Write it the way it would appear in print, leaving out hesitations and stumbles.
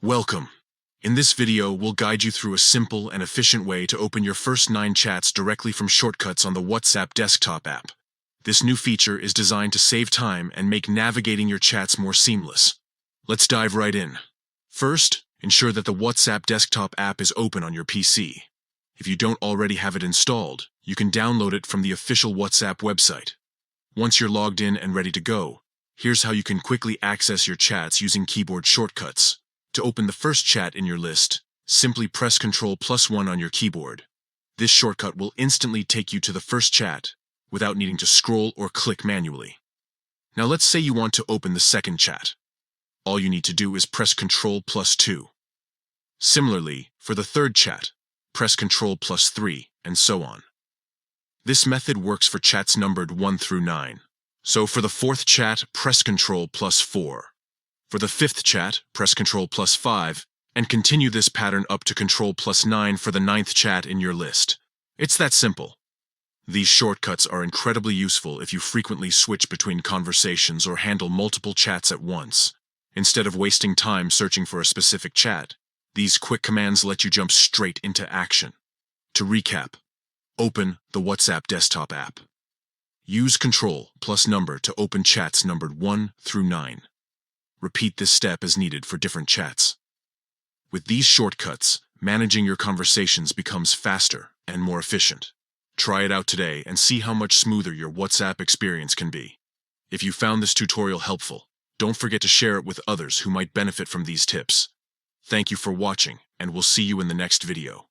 Welcome. In this video, we'll guide you through a simple and efficient way to open your first 9 chats directly from shortcuts on the WhatsApp desktop app. This new feature is designed to save time and make navigating your chats more seamless. Let's dive right in. First, ensure that the WhatsApp desktop app is open on your PC. If you don't already have it installed, you can download it from the official WhatsApp website. Once you're logged in and ready to go, here's how you can quickly access your chats using keyboard shortcuts. To open the first chat in your list, simply press Ctrl +1 on your keyboard. This shortcut will instantly take you to the first chat without needing to scroll or click manually. Now let's say you want to open the second chat. All you need to do is press Ctrl +2. Similarly, for the third chat, press Ctrl +3, and so on. This method works for chats numbered 1 through 9. So for the fourth chat, press Ctrl +4. For the fifth chat, press Ctrl +5, and continue this pattern up to Ctrl +9 for the 9th chat in your list. It's that simple. These shortcuts are incredibly useful if you frequently switch between conversations or handle multiple chats at once. Instead of wasting time searching for a specific chat, these quick commands let you jump straight into action. To recap, open the WhatsApp desktop app. Use Ctrl +number to open chats numbered 1 through 9. Repeat this step as needed for different chats. With these shortcuts, managing your conversations becomes faster and more efficient. Try it out today and see how much smoother your WhatsApp experience can be. If you found this tutorial helpful, don't forget to share it with others who might benefit from these tips. Thank you for watching, and we'll see you in the next video.